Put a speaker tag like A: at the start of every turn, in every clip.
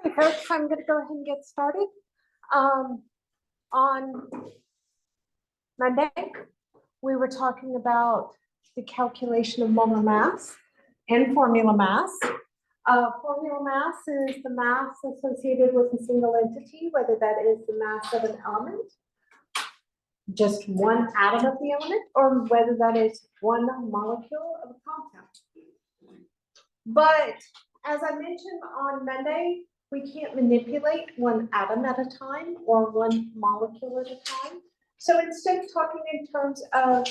A: Okay, folks, I'm going to go ahead and get started. On Monday, we were talking about the calculation of molar mass and formula mass. Formula mass is the mass associated with a single entity, whether that is the mass of an element, just one atom of the element, or whether that is one molecule of a compound. But as I mentioned on Monday, we can't manipulate one atom at a time or one molecule at a time. So instead of talking in terms of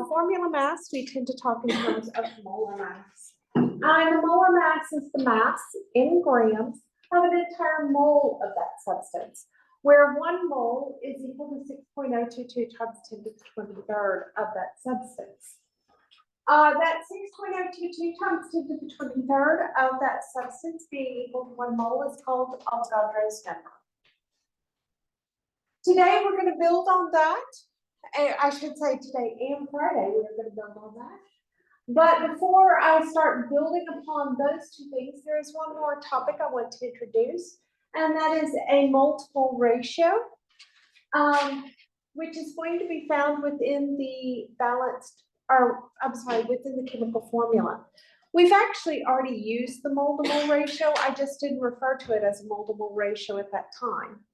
A: formula mass, we tend to talk in terms of molar mass. And the molar mass is the mass in grams of an entire mole of that substance, where 1 mole is equal to 6.022 times 10 to the 23rd of that substance. That 6.022 times 10 to the 23rd of that substance being equal to 1 mole is called Avogadro's number. Today we're going to build on that. I should say today and Friday we're going to build on that. But before I start building upon those two things, there is one more topic I want to introduce, and that is a multiple ratio, which is going to be found within the within the chemical formula. We've actually already used the mole-to-mole ratio. I just didn't refer to it as a mole-to-mole ratio at that time.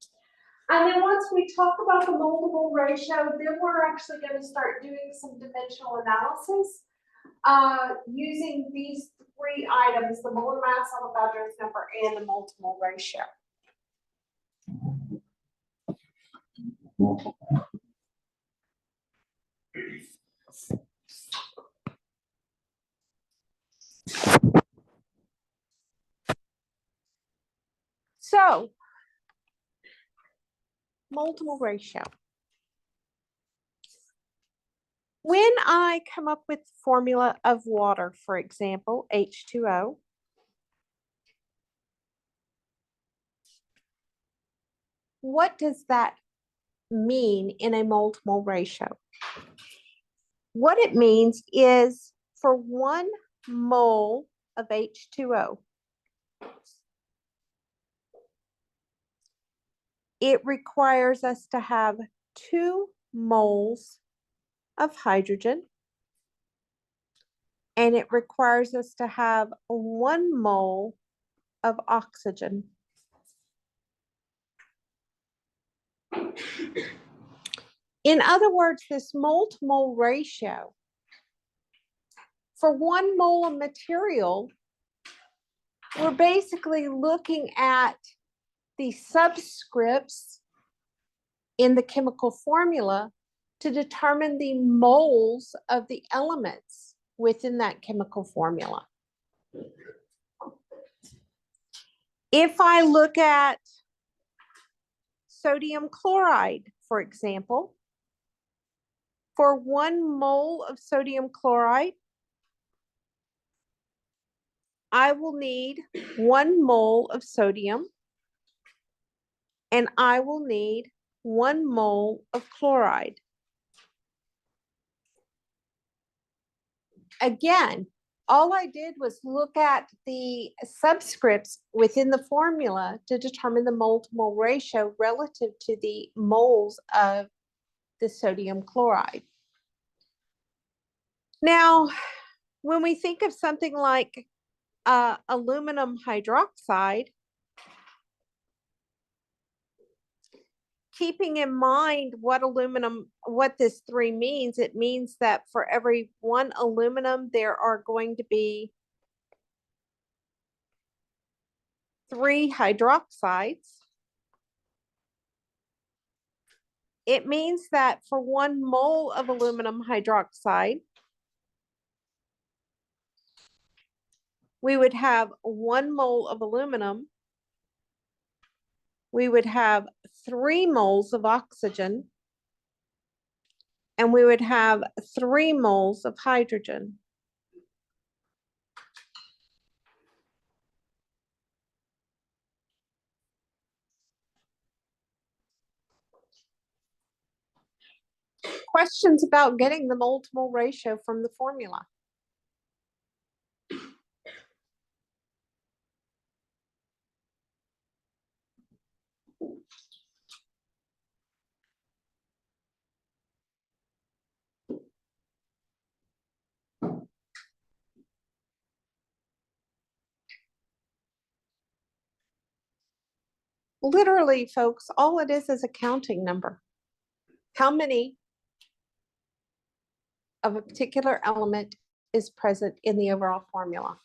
A: And then once we talk about the mole-to-mole ratio, then we're actually going to start doing some dimensional analysis using these 3 items: the molar mass, Avogadro's number, and the mole-to-mole ratio. So, mole-to-mole ratio. When I come up with the formula of water, for example, H2O, what does that mean in a mole-to-mole ratio? What it means is for 1 mole of H2O, it requires us to have 2 moles of hydrogen, and it requires us to have 1 mole of oxygen. In other words, this mole-to-mole ratio, for 1 mole of material, we're basically looking at the subscripts in the chemical formula to determine the moles of the elements within that chemical formula. If I look at sodium chloride, for example, for 1 mole of sodium chloride, I will need 1 mole of sodium, and I will need 1 mole of chloride. Again, all I did was look at the subscripts within the formula to determine the mole-to-mole ratio relative to the moles of the sodium chloride. Now, when we think of something like aluminum hydroxide, keeping in mind what this 3 means, it means that for every 1 aluminum, there are going to be 3 hydroxides. It means that for 1 mole of aluminum hydroxide, we would have 1 mole of aluminum. We would have 3 moles of oxygen, and we would have 3 moles of hydrogen. Questions about getting the mole-to-mole ratio from the formula? Literally, folks, all it is a counting number. How many of a particular element is present in the overall formula?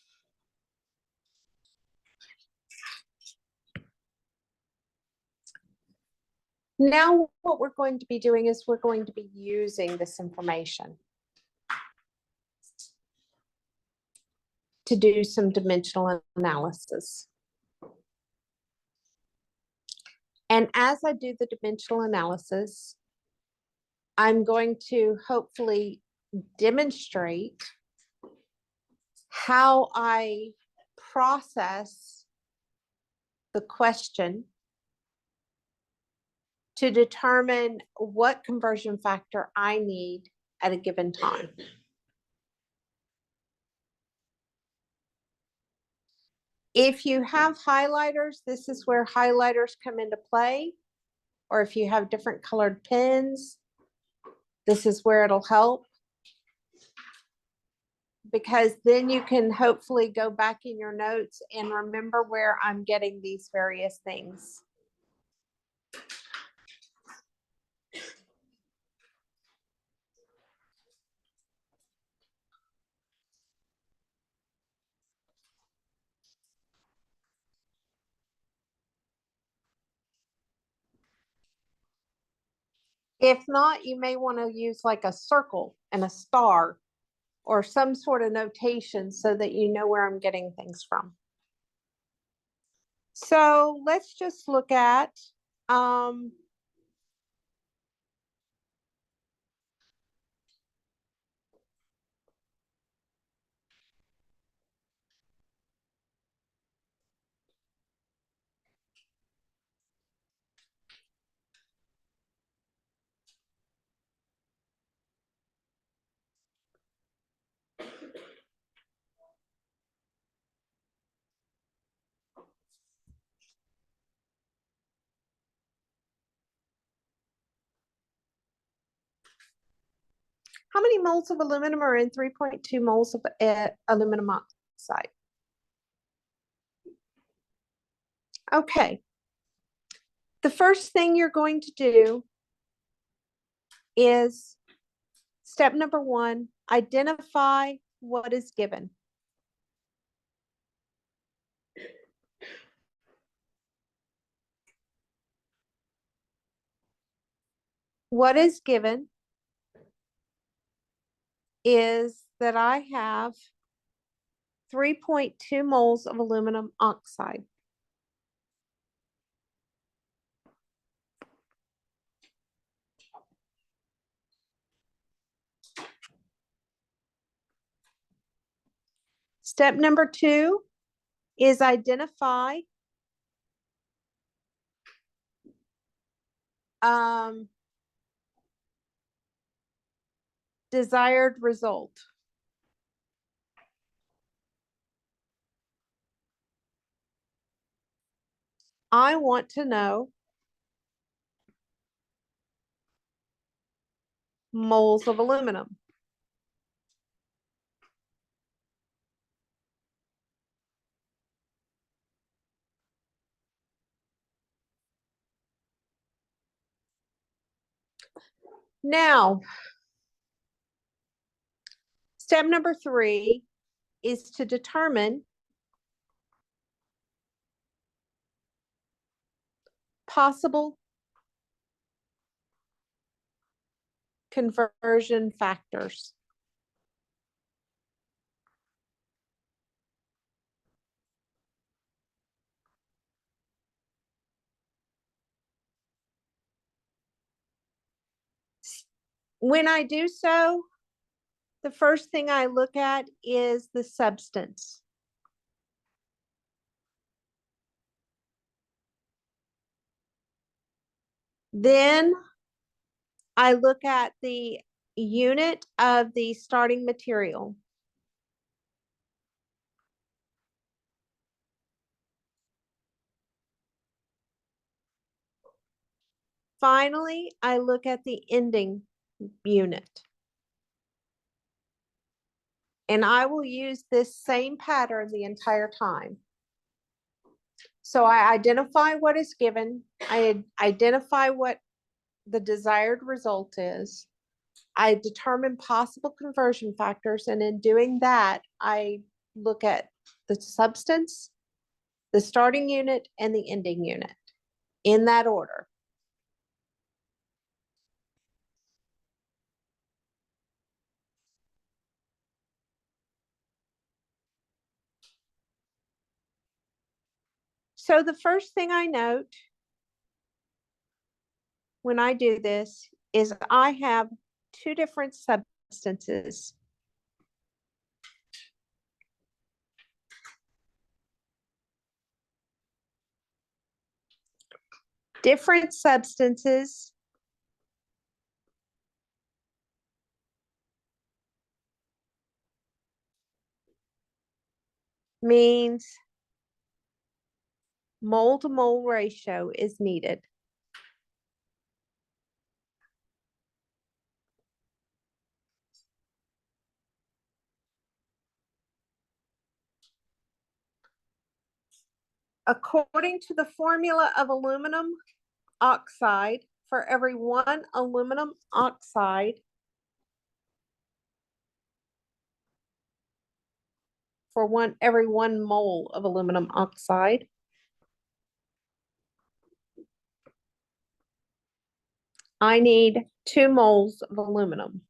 A: Now, what we're going to be doing is we're going to be using this information to do some dimensional analysis. And as I do the dimensional analysis, I'm going to hopefully demonstrate how I process the question to determine what conversion factor I need at a given time. If you have highlighters, this is where highlighters come into play. Or if you have different colored pens, this is where it'll help. Because then you can hopefully go back in your notes and remember where I'm getting these various things. If not, you may want to use like a circle and a star or some sort of notation so that you know where I'm getting things from. So let's just look at how many moles of aluminum are in 3.2 moles of aluminum oxide? Okay. The first thing you're going to do is step number 1, identify what is given. What is given is that I have 3.2 moles of aluminum oxide. Step number 2 is identify desired result. I want to know moles of aluminum. Now, step number 3 is to determine possible conversion factors. When I do so, the first thing I look at is the substance. Then I look at the unit of the starting material. Finally, I look at the ending unit. And I will use this same pattern the entire time. So I identify what is given, I identify what the desired result is. I determine possible conversion factors, and in doing that, I look at the substance, the starting unit, and the ending unit in that order. So the first thing I note when I do this is I have two different substances. Different substances means mole to mole ratio is needed. According to the formula of aluminum oxide, for every 1 aluminum oxide, every 1 mole of aluminum oxide, I need 2 moles of aluminum.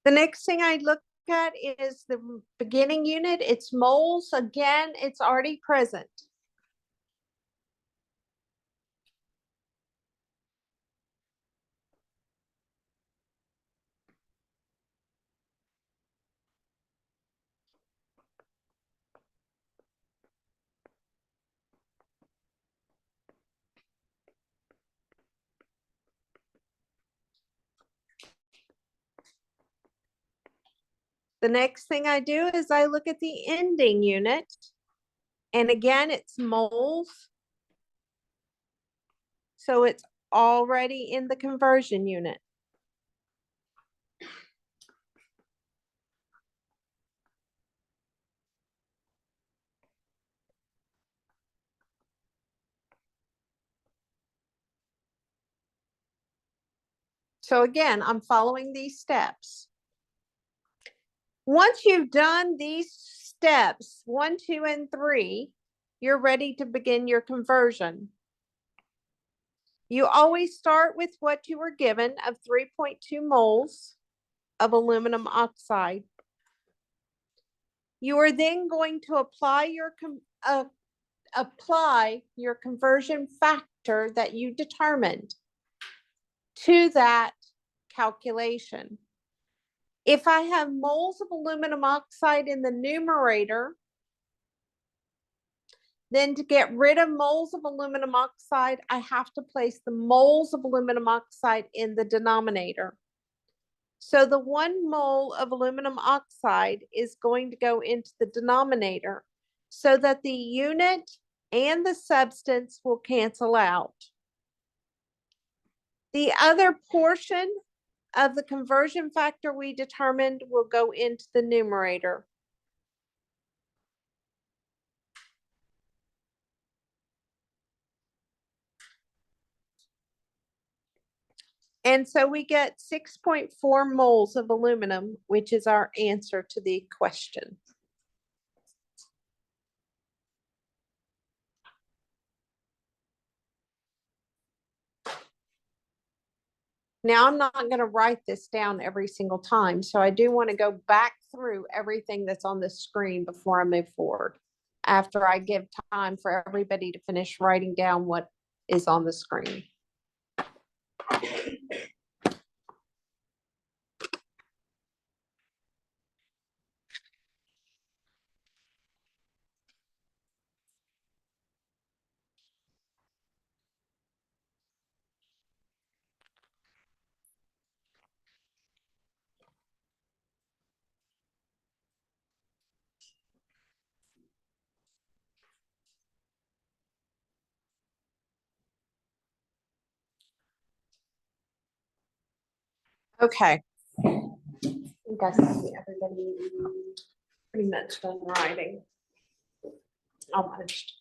A: The next thing I look at is the beginning unit. It's moles. Again, it's already present. The next thing I do is I look at the ending unit. And again, it's moles. So it's already in the conversion unit. So again, I'm following these steps. Once you've done these steps, 1, 2, and 3, you're ready to begin your conversion. You always start with what you were given of 3.2 moles of aluminum oxide. You are then going to apply your conversion factor that you determined to that calculation. If I have moles of aluminum oxide in the numerator, then to get rid of moles of aluminum oxide, I have to place the moles of aluminum oxide in the denominator. So the 1 mole of aluminum oxide is going to go into the denominator so that the unit and the substance will cancel out. The other portion of the conversion factor we determined will go into the numerator. And so we get 6.4 moles of aluminum, which is our answer to the question. Now, I'm not going to write this down every single time, so I do want to go back through everything that's on the screen before I move forward, after I give time for everybody to finish writing down what is on the screen. Okay. I think I see everybody pretty much done writing. Almost.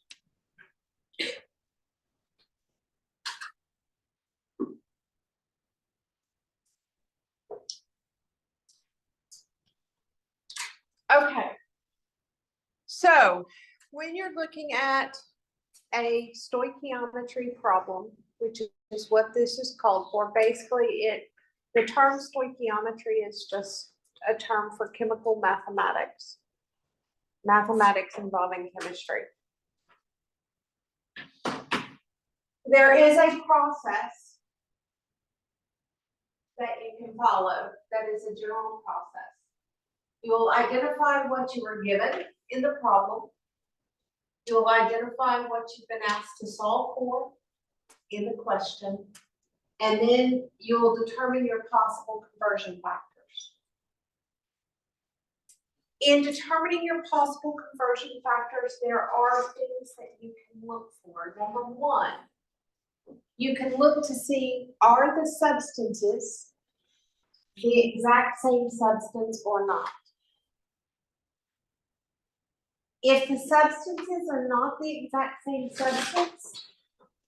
A: Okay. So when you're looking at a stoichiometry problem, which is what this is called for, basically the term stoichiometry is just a term for chemical mathematics. Mathematics involving chemistry. There is a process that you can follow that is a general process. You will identify what you were given in the problem. You will identify what you've been asked to solve for in the question, and then you will determine your possible conversion factors. In determining your possible conversion factors, there are things that you can look for. Number one, you can look to see, are the substances the exact same substance or not? If the substances are not the exact same substance,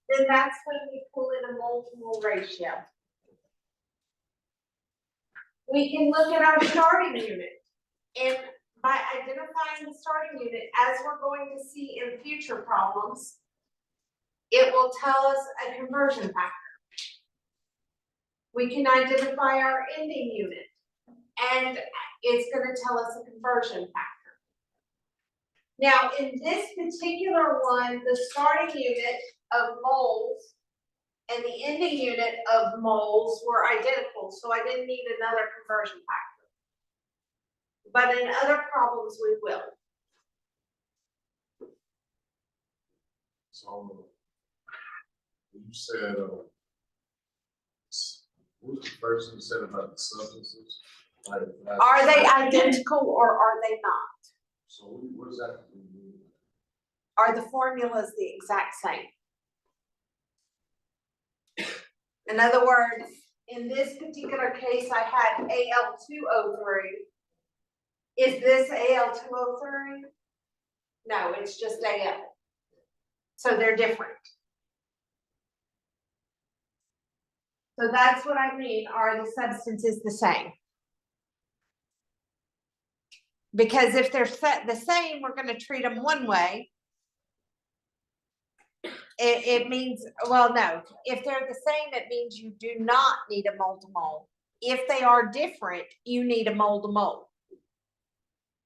A: then that's when we pull in a mole-to-mole ratio. We can look at our starting unit, and by identifying the starting unit, as we're going to see in future problems, it will tell us a conversion factor. We can identify our ending unit, and it's going to tell us a conversion factor. Now, in this particular one, the starting unit of moles and the ending unit of moles were identical, so I didn't need another conversion factor. But in other problems, we will.
B: So, you said, what was the first thing you said about the substances?
A: Are they identical or are they not?
B: So what does that mean?
A: Are the formulas the exact same? In other words, in this particular case, I had Al2O3. Is this Al2O3? No, it's just Al. So they're different. So that's what I mean, are the substances the same? Because if they're the same, we're going to treat them one way. It means, well, no, if they're the same, it means you do not need a mole-to-mole. If they are different, you need a mole-to-mole.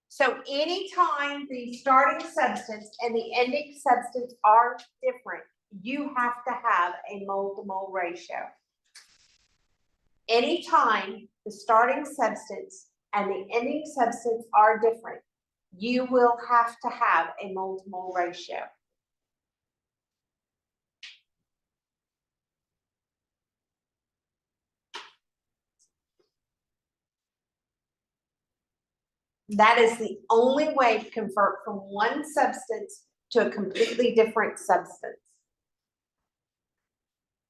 A: So anytime the starting substance and the ending substance are different, you have to have a mole-to-mole ratio. Anytime the starting substance and the ending substance are different, you will have to have a mole-to-mole ratio. That is the only way to convert from one substance to a completely different substance.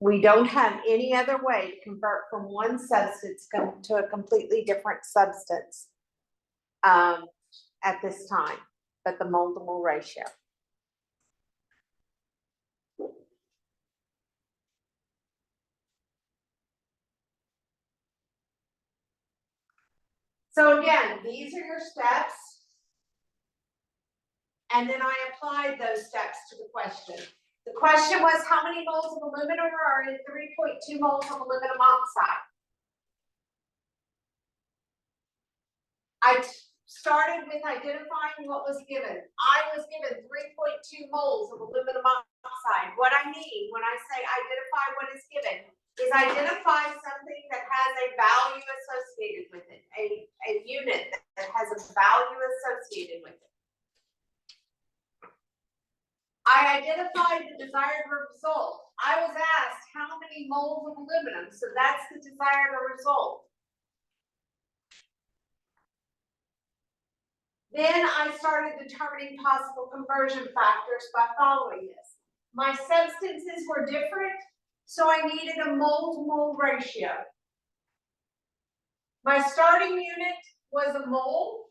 A: We don't have any other way to convert from one substance to a completely different substance at this time, but the mole-to-mole ratio. So again, these are your steps. And then I applied those steps to the question. The question was, how many moles of aluminum are in 3.2 moles of aluminum oxide? I started with identifying what was given. I was given 3.2 moles of aluminum oxide. What I mean when I say identify what is given is identify something that has a value associated with it, a unit that has a value associated with it. I identified the desired result. I was asked how many moles of aluminum, so that's the desired result. Then I started determining possible conversion factors by following this. My substances were different, so I needed a mole-to-mole ratio. My starting unit was a mole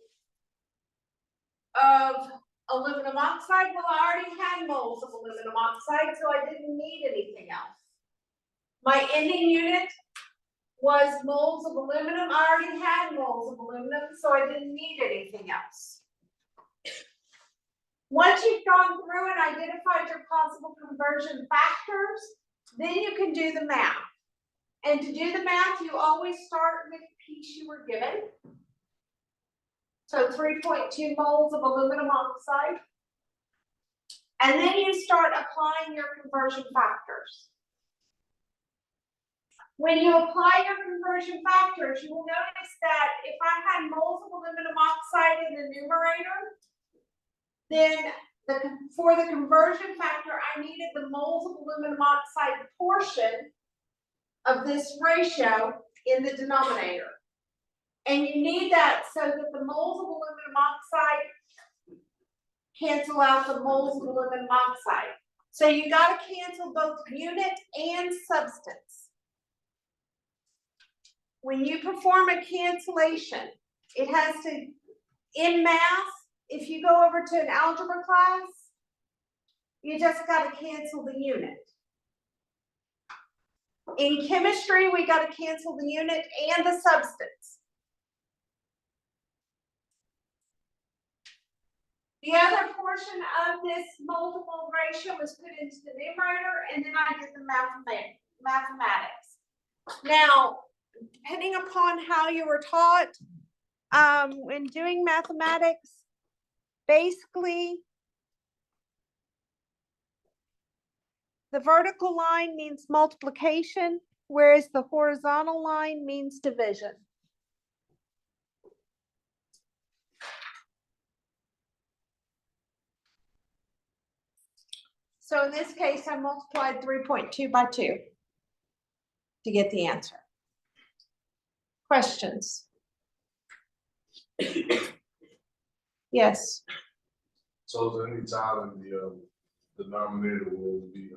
A: of aluminum oxide. Well, I already had moles of aluminum oxide, so I didn't need anything else. My ending unit was moles of aluminum. I already had moles of aluminum, so I didn't need anything else. Once you've gone through and identified your possible conversion factors, then you can do the math. And to do the math, you always start with the piece you were given. So 3.2 moles of aluminum oxide. And then you start applying your conversion factors. When you apply your conversion factors, you will notice that if I had moles of aluminum oxide in the numerator, then for the conversion factor, I needed the moles of aluminum oxide portion of this ratio in the denominator. And you need that so that the moles of aluminum oxide cancel out the moles of aluminum oxide. So you got to cancel both unit and substance. When you perform a cancellation, it has to, in math, if you go over to an algebra class, you just got to cancel the unit. In chemistry, we got to cancel the unit and the substance. The other portion of this multiple ratio was put into the numerator, and then I did the mathematics. Now, depending upon how you were taught, when doing mathematics, basically, the vertical line means multiplication, whereas the horizontal line means division. So in this case, I multiplied 3.2 by 2 to get the answer. Questions? Yes.
B: So is there any time in the denominator will be,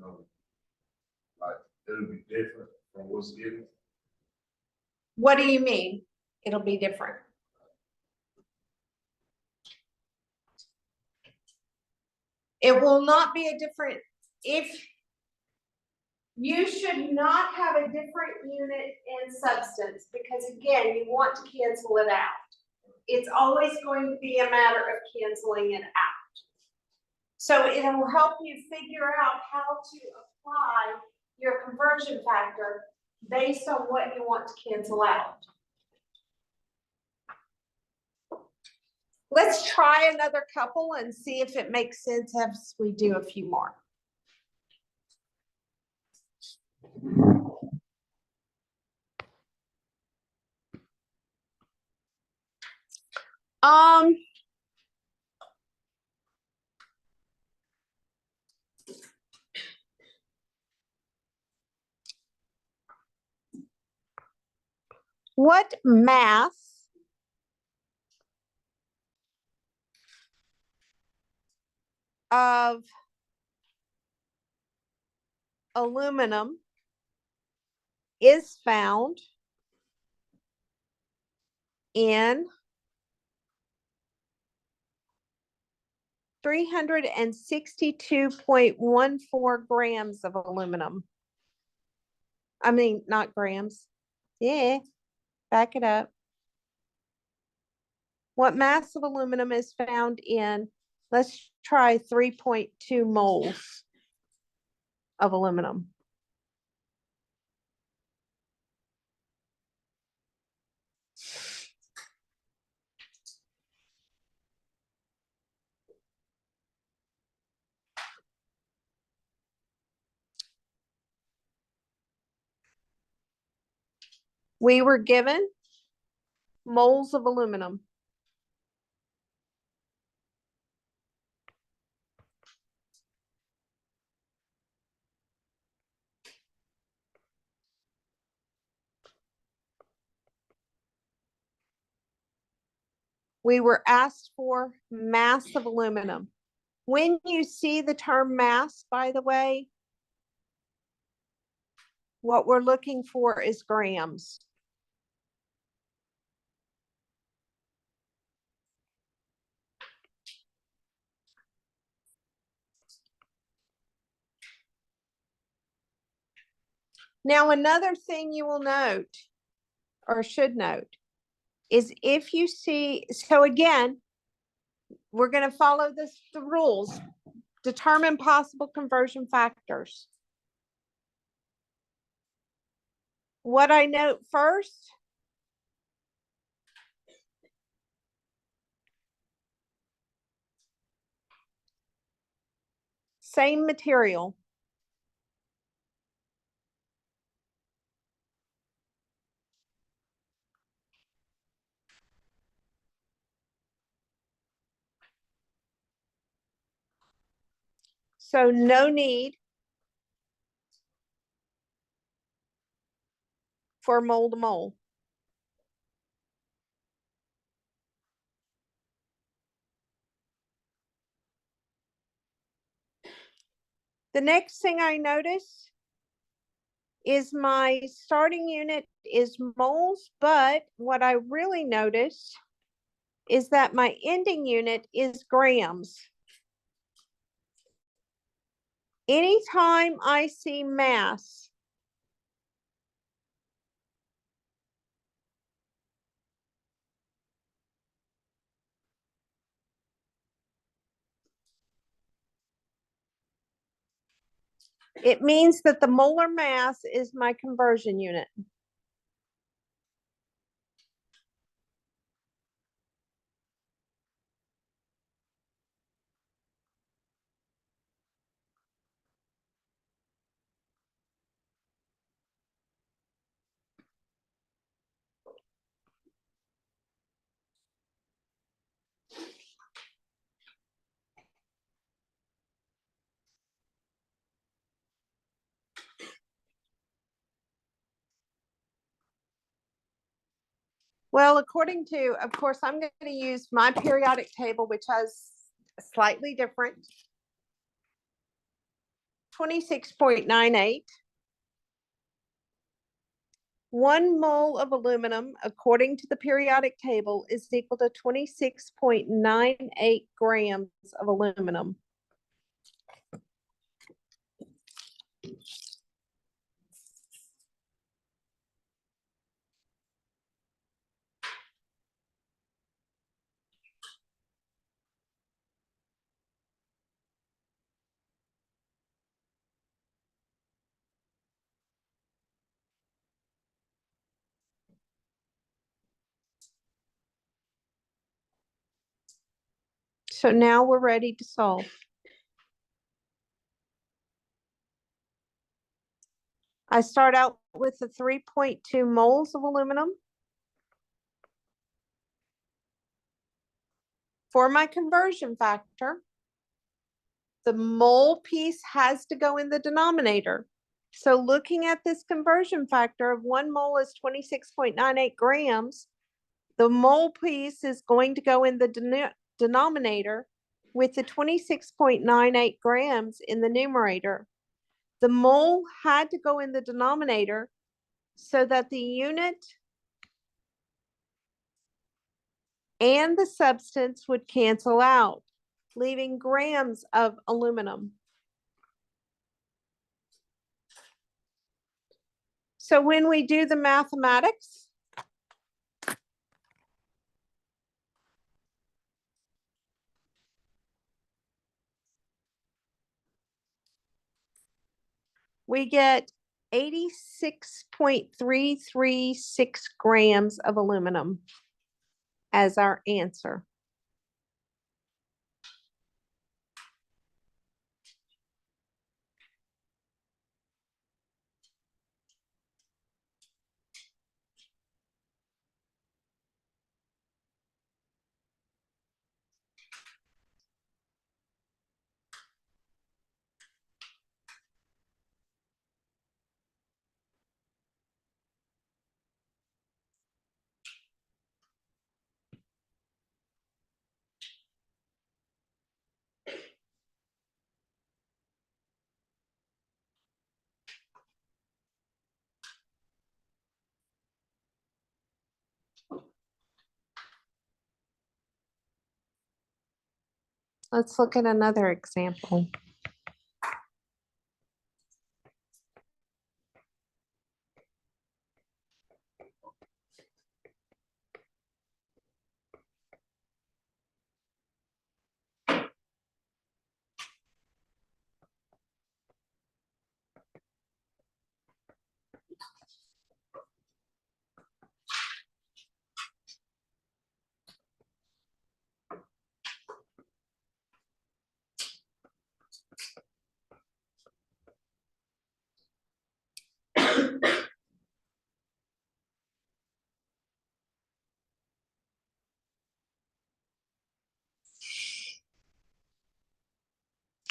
B: like, it'll be different from what's given?
A: What do you mean? It'll be different. It will not be a different, if you should not have a different unit in substance, because again, you want to cancel it out. It's always going to be a matter of canceling it out. So it will help you figure out how to apply your conversion factor based on what you want to cancel out. Let's try another couple and see if it makes sense as we do a few more. What mass of aluminum is found in 362.14 grams of aluminum? I mean, not grams. Yeah, back it up. What mass of aluminum is found in, let's try 3.2 moles of aluminum? We were given moles of aluminum. We were asked for mass of aluminum. When you see the term mass, by the way, what we're looking for is grams.
C: Now, another thing you will note, or should note, is if you see, so again, we're gonna follow the rules. Determine possible conversion factors. What I note first, same material. So no need for mole to mole. The next thing I notice is my starting unit is moles, but what I really notice is that my ending unit is grams. Anytime I see mass, it means that the molar mass is my conversion unit. Well, according to, of course, I'm going to use my periodic table, which has slightly different. 26.98. 1 mole of aluminum, according to the periodic table, is equal to 26.98 grams of aluminum. So now we're ready to solve. I start out with the 3.2 moles of aluminum. For my conversion factor, the mole piece has to go in the denominator. So looking at this conversion factor of 1 mole is 26.98 grams, the mole piece is going to go in the denominator with the 26.98 grams in the numerator. The mole had to go in the denominator so that the unit and the substance would cancel out, leaving grams of aluminum. So when we do the mathematics, we get 86.336 grams of aluminum as our answer. Let's look at another example.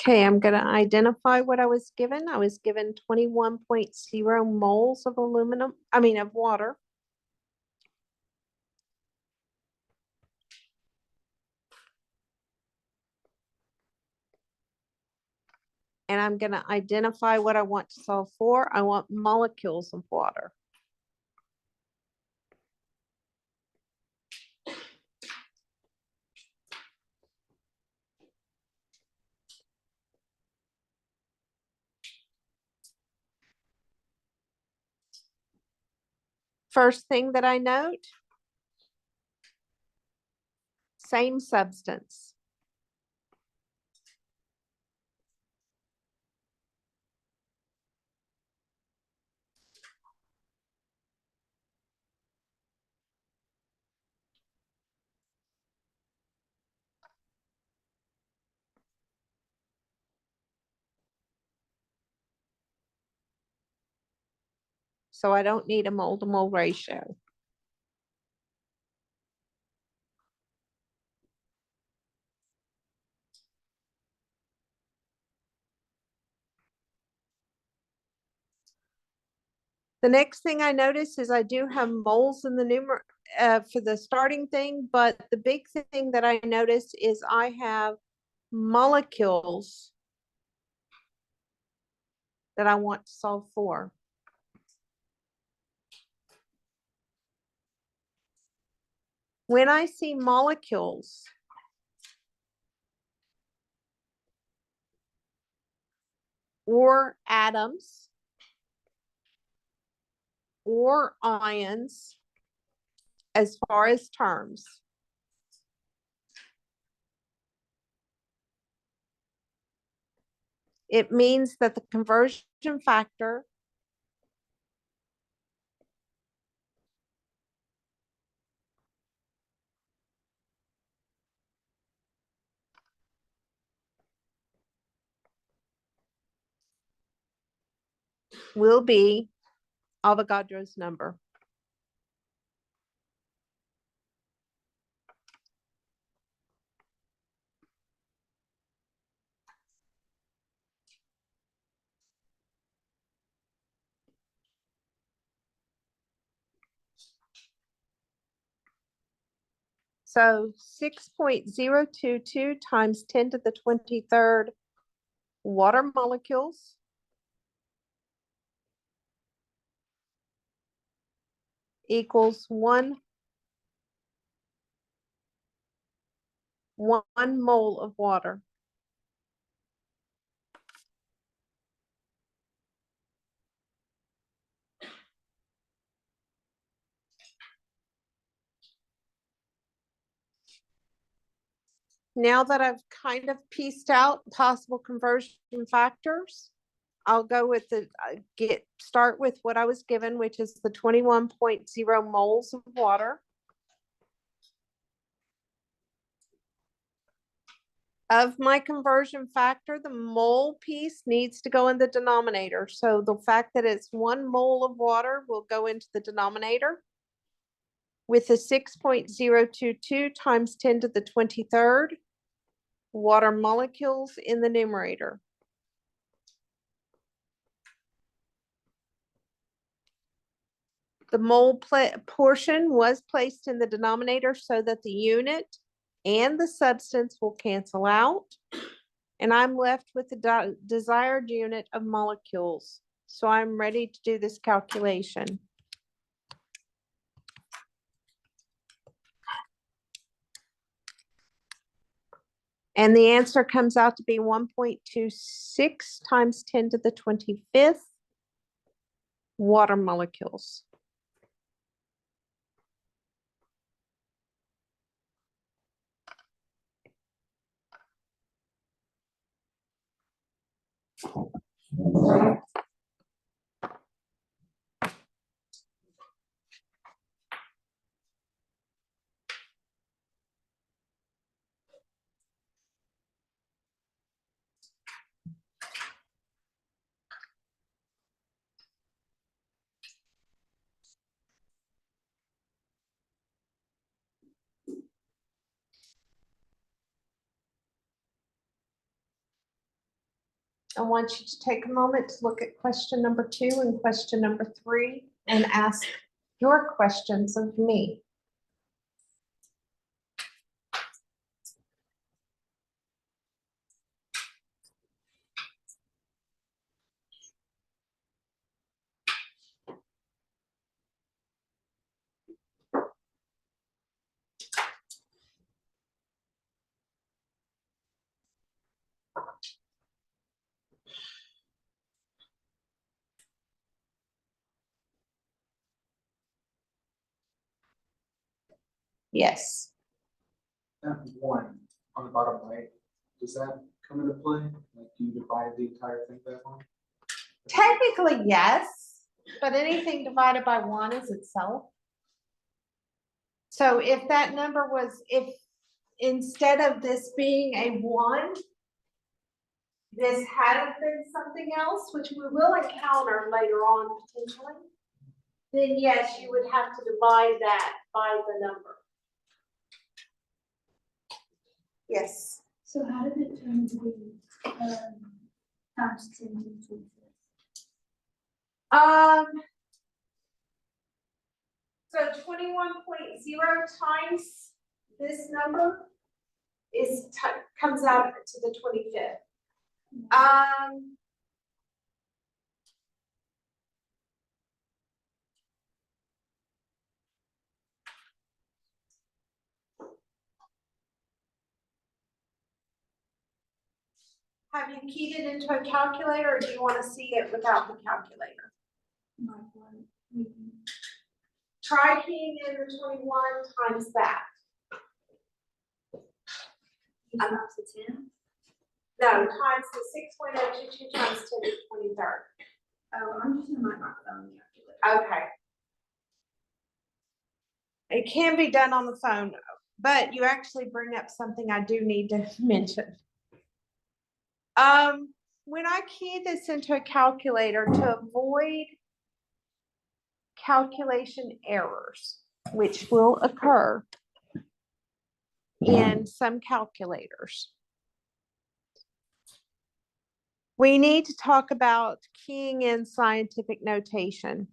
C: Okay, I'm gonna identify what I was given. I was given 21.0 moles of aluminum, of water. And I'm gonna identify what I want to solve for. I want molecules of water. First thing that I note, same substance. So I don't need a mole to mole ratio. The next thing I notice is I do have moles in the for the starting thing, but the big thing that I notice is I have molecules that I want to solve for. When I see molecules, or atoms, or ions, as far as terms, it means that the conversion factor will be Avogadro's number. So 6.022 times 10 to the 23rd water molecules equals one mole of water. Now that I've kind of pieced out possible conversion factors, I'll go with start with what I was given, which is the 21.0 moles of water. Of my conversion factor, the mole piece needs to go in the denominator. So the fact that it's 1 mole of water will go into the denominator, with the 6.022 times 10 to the 23rd water molecules in the numerator. The mole portion was placed in the denominator so that the unit and the substance will cancel out. And I'm left with the desired unit of molecules. So I'm ready to do this calculation. And the answer comes out to be 1.26 times 10 to the 25th water molecules. I want you to take a moment to look at question number 2 and question number 3 and ask your questions of me. Yes.
D: That one on the bottom right, does that come into play? Like, do you divide the entire thing that one?
C: Technically, yes, but anything divided by 1 is itself. So if that number was, if instead of this being a 1, this had been something else, which we will encounter later on potentially, then yes, you would have to divide that by the number. Yes.
E: So how did it turn to be, times 10 to the 25th?
C: So 21.0 times this number is, comes out to the 25th. Have you keyed it into a calculator, or do you want to see it without the calculator?
E: My one, mhm.
C: Try keying in the 21 times that.
E: You times the 10?
C: No, times the 6.022 times 10 to the 23rd.
E: Oh, I'm just gonna my phone calculator.
C: Okay. It can be done on the phone, but you actually bring up something I do need to mention. When I key this into a calculator to avoid calculation errors, which will occur in some calculators, we need to talk about keying in scientific notation.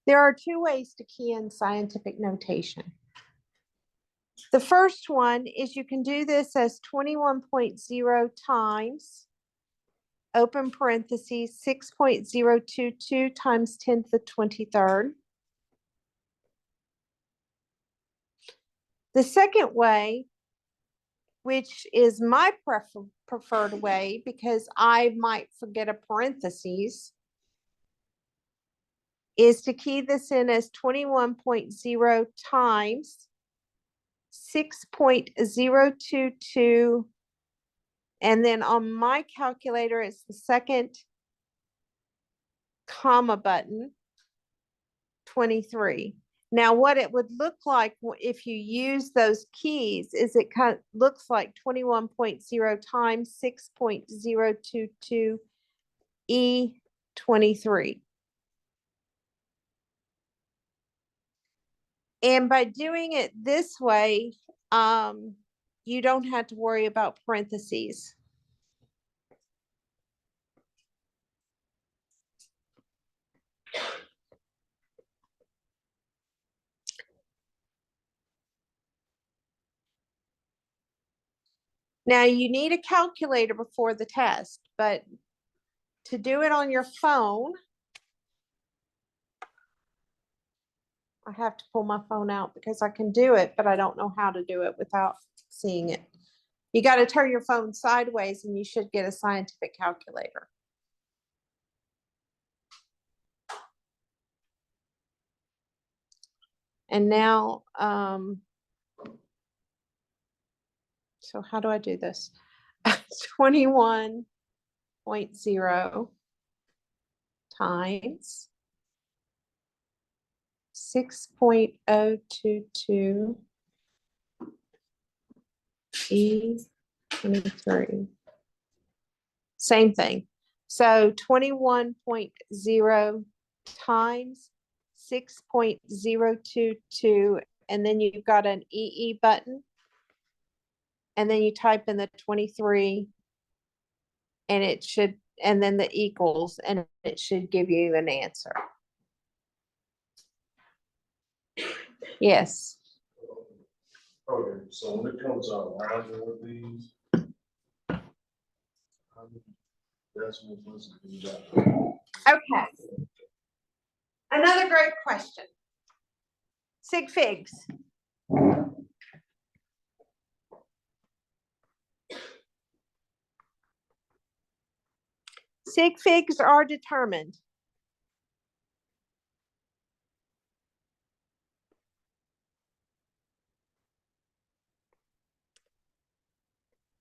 C: There are 2 ways to key in scientific notation. The first one is you can do this as 21.0 times, open parentheses, 6.022 times 10 to the 23rd. The second way, which is my preferred way because I might forget a parentheses, is to key this in as 21.0 times 6.022, and then on my calculator, it's the second comma button, 23. Now, what it would look like if you use those keys is it kind of looks like 21.0 times 6.022 E23. And by doing it this way, you don't have to worry about parentheses. Now, you need a calculator before the test, but to do it on your phone, I have to pull my phone out because I can do it, but I don't know how to do it without seeing it. You got to turn your phone sideways and you should get a scientific calculator. And now, so how do I do this? 21.0 times 6.022 E23. Same thing. So 21.0 times 6.022, and then you've got an EE button. And then you type in the 23 and it should, and then the equals, and it should give you an answer. Yes.
B: Okay, so when it comes out, rounding with these. how many decimals was it you got?
C: Okay. Another great question. Sig figs. Sig figs are determined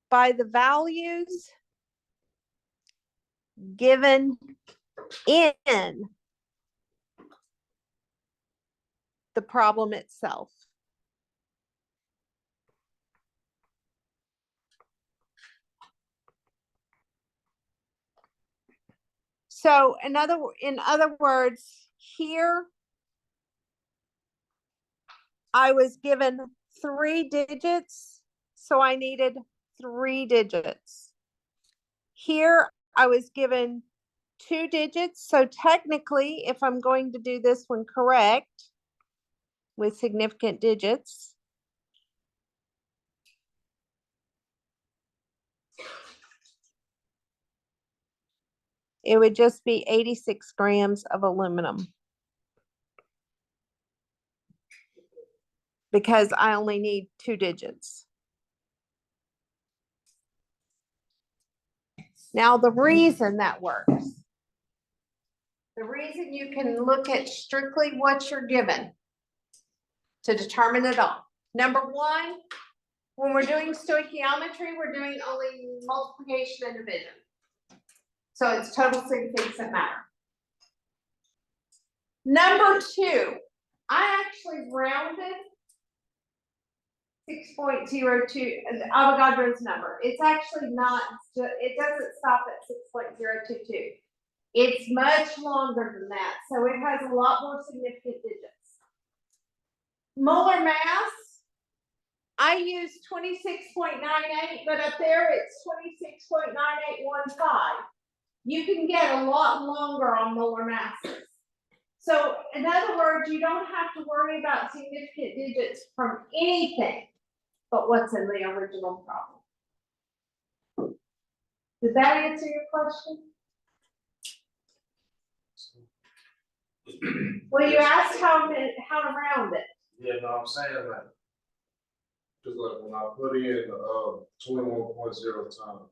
C: by the values given in the problem itself. So in other words, here I was given 3 digits, so I needed 3 digits. Here I was given 2 digits, so technically, if I'm going to do this one correct with significant digits, it would just be 86 grams of aluminum. Because I only need 2 digits. Now, the reason that works, the reason you can look at strictly what you're given to determine it all. Number one, when we're doing stoichiometry, we're doing only multiplication and division. So it's total sig figs that matter. Number two, I actually rounded 6.02, Avogadro's number. It's actually not, it doesn't stop at 6.022. It's much longer than that, so it has a lot more significant digits. Molar mass, I use 26.98, but up there it's 26.9815. You can get a lot longer on molar masses. So in other words, you don't have to worry about significant digits from anything but what's in the original problem. Does that answer your question? Well, you asked how to round it.
B: Yeah, no, I'm saying that. Cause like when I put in 21.0 times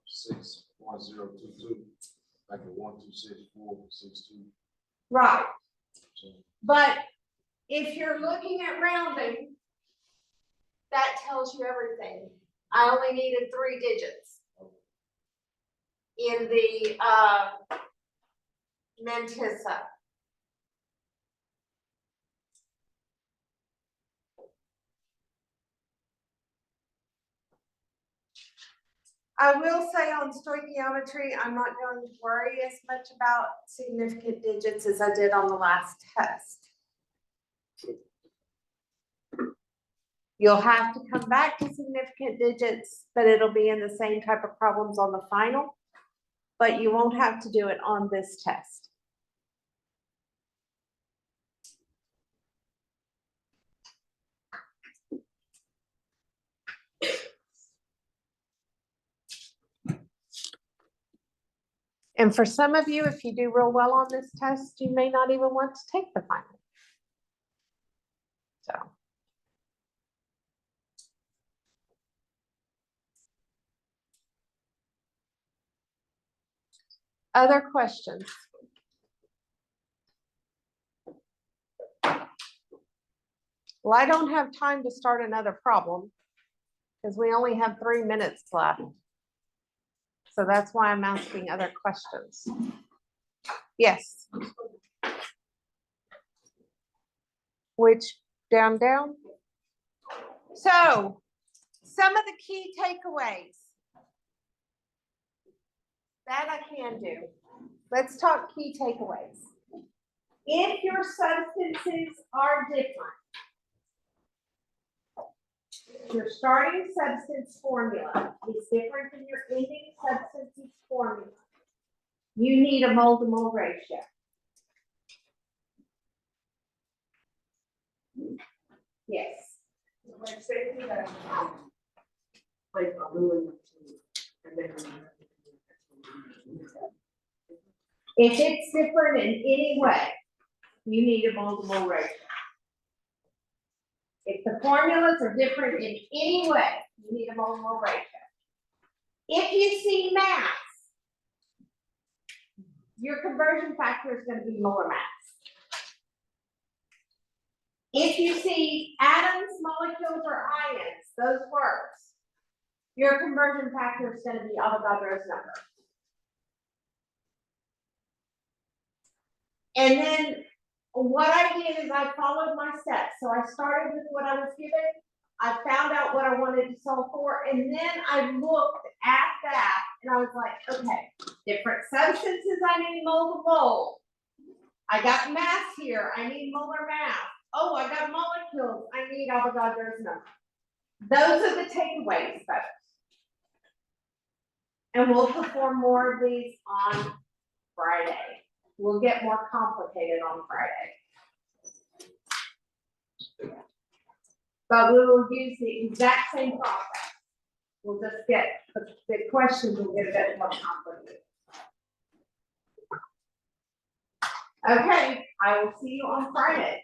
B: 6.022, like a 126.462.
C: Right.
B: So
C: But if you're looking at rounding, that tells you everything. I only needed 3 digits in the Mantissa. I will say on stoichiometry, I'm not going to worry as much about significant digits as I did on the last test. You'll have to come back to significant digits, but it'll be in the same type of problems on the final, but you won't have to do it on this test. And for some of you, if you do real well on this test, you may not even want to take the final. So. Other questions? Well, I don't have time to start another problem because we only have 3 minutes left. So that's why I'm asking other questions. Yes. Which down? So some of the key takeaways. That I can do. Let's talk key takeaways. If your substances are different, your starting substance formula is different than your ending substances formula, you need a mole-to-mole ratio. Yes.
F: Like say we have, like a little, and then.
C: If it's different in any way, you need a mole-to-mole ratio. If the formulas are different in any way, you need a mole-to-mole ratio. If you see mass, your conversion factor is going to be molar mass. If you see atoms, molecules, or ions, those words, your conversion factor is going to be Avogadro's number. And then what I did is I followed my steps. So I started with what I was given. I found out what I wanted to solve for, and then I looked at that and I was like, okay, different substances, I need mole to mole. I got mass here, I need molar mass. Oh, I got molecules, I need Avogadro's number. Those are the takeaways, folks. And we'll perform more of these on Friday. We'll get more complicated on Friday. But we will use the exact same process. We'll just get, the questions will get a bit more complicated. Okay, I will see you on Friday.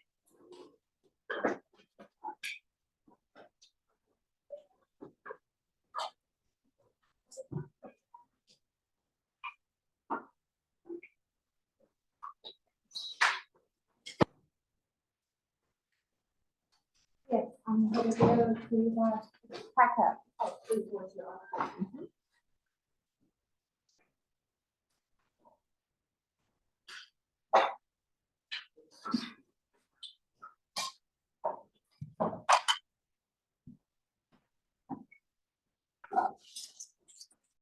C: Yes, I'm gonna go to the pack up.